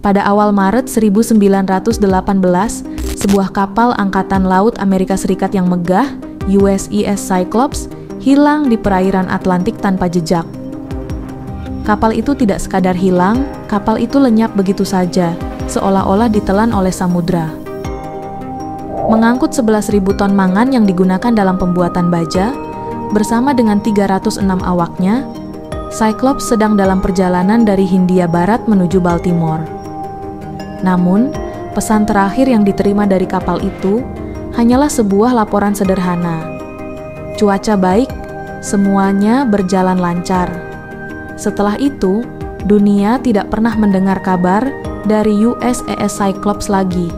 Pada awal Maret 1918, sebuah kapal Angkatan Laut Amerika Serikat yang megah, USS Cyclops, hilang di perairan Atlantik tanpa jejak. Kapal itu tidak sekadar hilang, kapal itu lenyap begitu saja, seolah-olah ditelan oleh samudra. Mengangkut 11.000 ton mangan yang digunakan dalam pembuatan baja, bersama dengan 306 awaknya, Cyclops sedang dalam perjalanan dari Hindia Barat menuju Baltimore. Namun, pesan terakhir yang diterima dari kapal itu hanyalah sebuah laporan sederhana. Cuaca baik, semuanya berjalan lancar. Setelah itu, dunia tidak pernah mendengar kabar dari USS Cyclops lagi.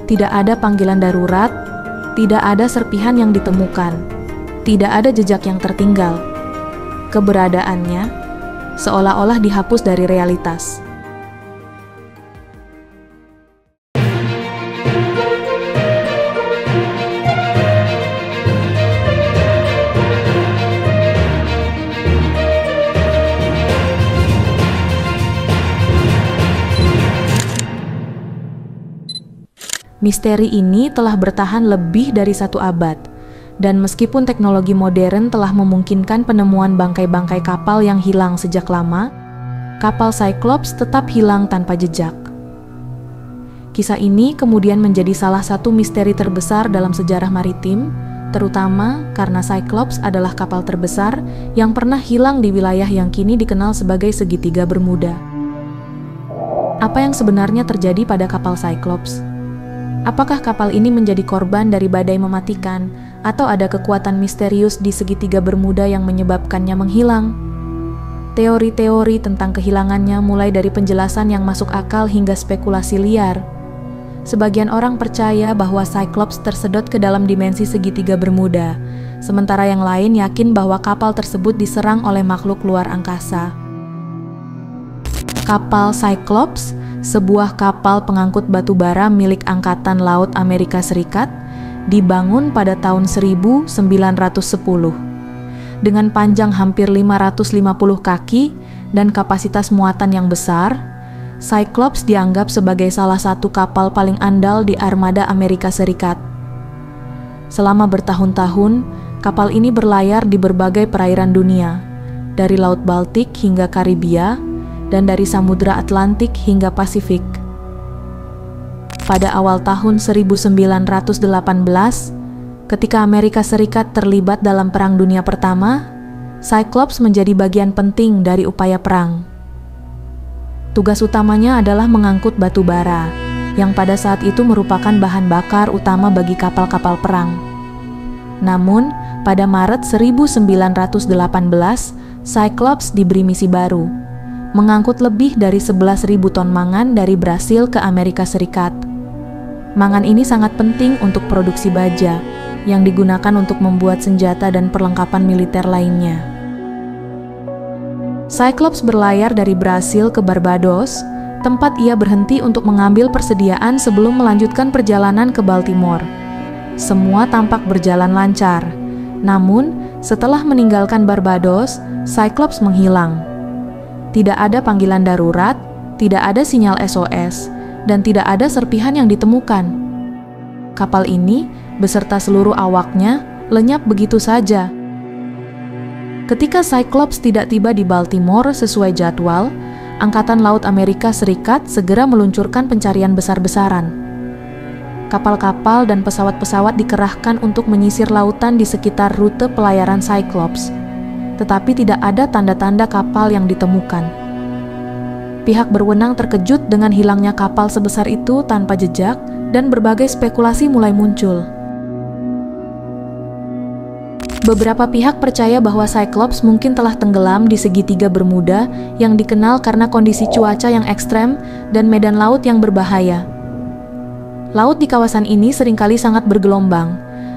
Tidak ada panggilan darurat, tidak ada serpihan yang ditemukan, tidak ada jejak yang tertinggal. Keberadaannya seolah-olah dihapus dari realitas. Misteri ini telah bertahan lebih dari 1 abad, dan meskipun teknologi modern telah memungkinkan penemuan bangkai-bangkai kapal yang hilang sejak lama, kapal Cyclops tetap hilang tanpa jejak. Kisah ini kemudian menjadi salah satu misteri terbesar dalam sejarah maritim, terutama karena Cyclops adalah kapal terbesar yang pernah hilang di wilayah yang kini dikenal sebagai segitiga Bermuda. Apa yang sebenarnya terjadi pada kapal Cyclops? Apakah kapal ini menjadi korban dari badai mematikan, atau ada kekuatan misterius di segitiga Bermuda yang menyebabkannya menghilang? Teori-teori tentang kehilangannya mulai dari penjelasan yang masuk akal hingga spekulasi liar. Sebagian orang percaya bahwa Cyclops tersedot ke dalam dimensi segitiga Bermuda, sementara yang lain yakin bahwa kapal tersebut diserang oleh makhluk luar angkasa. Kapal Cyclops, sebuah kapal pengangkut batu bara milik Angkatan Laut Amerika Serikat, dibangun pada tahun 1910. Dengan panjang hampir 550 kaki dan kapasitas muatan yang besar, Cyclops dianggap sebagai salah satu kapal paling andal di armada Amerika Serikat. Selama bertahun-tahun, kapal ini berlayar di berbagai perairan dunia, dari Laut Baltik hingga Karibia, dan dari Samudra Atlantik hingga Pasifik. Pada awal tahun 1918, ketika Amerika Serikat terlibat dalam Perang Dunia Pertama, Cyclops menjadi bagian penting dari upaya perang. Tugas utamanya adalah mengangkut batu bara, yang pada saat itu merupakan bahan bakar utama bagi kapal-kapal perang. Namun, pada Maret 1918, Cyclops diberi misi baru, mengangkut lebih dari 11.000 ton mangan dari Brasil ke Amerika Serikat. Mangan ini sangat penting untuk produksi baja, yang digunakan untuk membuat senjata dan perlengkapan militer lainnya. Cyclops berlayar dari Brasil ke Barbados, tempat ia berhenti untuk mengambil persediaan sebelum melanjutkan perjalanan ke Baltimore. Semua tampak berjalan lancar, namun setelah meninggalkan Barbados, Cyclops menghilang. Tidak ada panggilan darurat, tidak ada sinyal SOS, dan tidak ada serpihan yang ditemukan. Kapal ini, beserta seluruh awaknya, lenyap begitu saja. Ketika Cyclops tidak tiba di Baltimore sesuai jadwal, Angkatan Laut Amerika Serikat segera meluncurkan pencarian besar-besaran. Kapal-kapal dan pesawat-pesawat dikerahkan untuk menyisir lautan di sekitar rute pelayaran Cyclops, tetapi tidak ada tanda-tanda kapal yang ditemukan. Pihak berwenang terkejut dengan hilangnya kapal sebesar itu tanpa jejak, dan berbagai spekulasi mulai muncul. Beberapa pihak percaya bahwa Cyclops mungkin telah tenggelam di segitiga Bermuda yang dikenal karena kondisi cuaca yang ekstrem dan medan laut yang berbahaya. Laut di kawasan ini seringkali sangat bergelombang,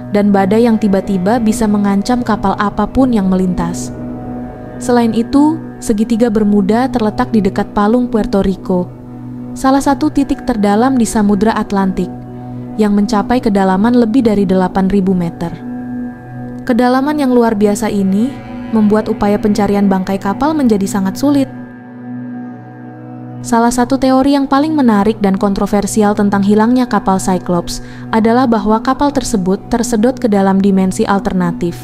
dan badai yang tiba-tiba bisa mengancam kapal apapun yang melintas. Selain itu, segitiga Bermuda terletak di dekat palung Puerto Rico, salah satu titik terdalam di Samudra Atlantik, yang mencapai kedalaman lebih dari 8.000 meter. Kedalaman yang luar biasa ini membuat upaya pencarian bangkai kapal menjadi sangat sulit. Salah satu teori yang paling menarik dan kontroversial tentang hilangnya kapal Cyclops adalah bahwa kapal tersebut tersedot ke dalam dimensi alternatif.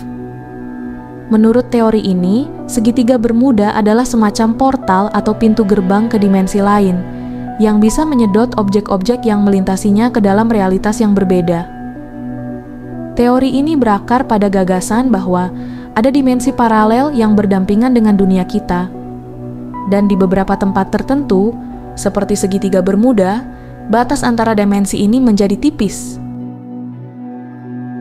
Menurut teori ini, segitiga Bermuda adalah semacam portal atau pintu gerbang ke dimensi lain yang bisa menyedot objek-objek yang melintasinya ke dalam realitas yang berbeda. Teori ini berakar pada gagasan bahwa ada dimensi paralel yang berdampingan dengan dunia kita. Dan di beberapa tempat tertentu, seperti segitiga Bermuda, batas antara dimensi ini menjadi tipis.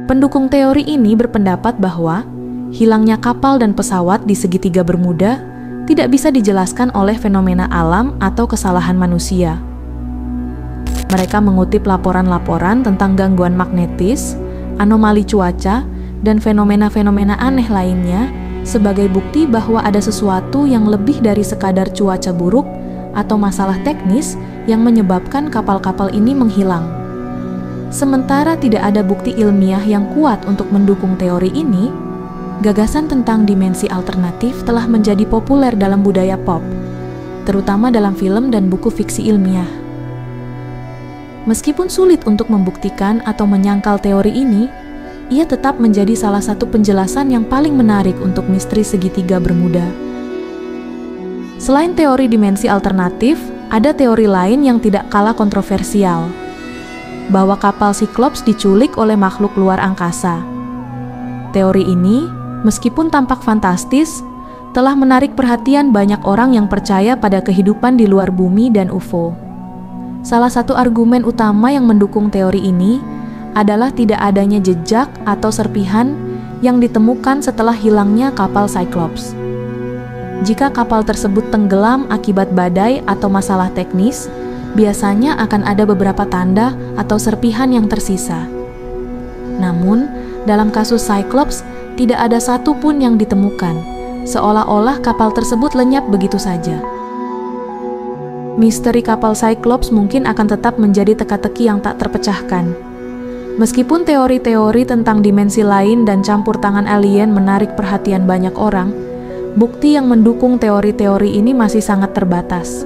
Pendukung teori ini berpendapat bahwa hilangnya kapal dan pesawat di segitiga Bermuda tidak bisa dijelaskan oleh fenomena alam atau kesalahan manusia. Mereka mengutip laporan-laporan tentang gangguan magnetis, anomali cuaca, dan fenomena-fenomena aneh lainnya sebagai bukti bahwa ada sesuatu yang lebih dari sekadar cuaca buruk atau masalah teknis yang menyebabkan kapal-kapal ini menghilang. Sementara tidak ada bukti ilmiah yang kuat untuk mendukung teori ini, gagasan tentang dimensi alternatif telah menjadi populer dalam budaya pop, terutama dalam film dan buku fiksi ilmiah. Meskipun sulit untuk membuktikan atau menyangkal teori ini, ia tetap menjadi salah satu penjelasan yang paling menarik untuk misteri segitiga Bermuda. Selain teori dimensi alternatif, ada teori lain yang tidak kalah kontroversial, bahwa kapal Cyclops diculik oleh makhluk luar angkasa. Teori ini, meskipun tampak fantastis, telah menarik perhatian banyak orang yang percaya pada kehidupan di luar bumi dan UFO. Salah satu argumen utama yang mendukung teori ini adalah tidak adanya jejak atau serpihan yang ditemukan setelah hilangnya kapal Cyclops. Jika kapal tersebut tenggelam akibat badai atau masalah teknis, biasanya akan ada beberapa tanda atau serpihan yang tersisa. Namun, dalam kasus Cyclops, tidak ada satu pun yang ditemukan, seolah-olah kapal tersebut lenyap begitu saja. Misteri kapal Cyclops mungkin akan tetap menjadi teka-teki yang tak terpecahkan. Meskipun teori-teori tentang dimensi lain dan campur tangan alien menarik perhatian banyak orang, bukti yang mendukung teori-teori ini masih sangat terbatas.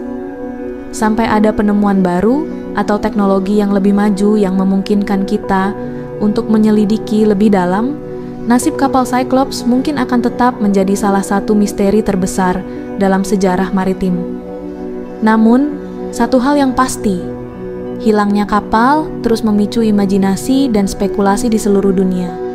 Sampai ada penemuan baru atau teknologi yang lebih maju yang memungkinkan kita untuk menyelidiki lebih dalam, nasib kapal Cyclops mungkin akan tetap menjadi salah satu misteri terbesar dalam sejarah maritim. Namun, satu hal yang pasti, hilangnya kapal terus memicu imajinasi dan spekulasi di seluruh dunia.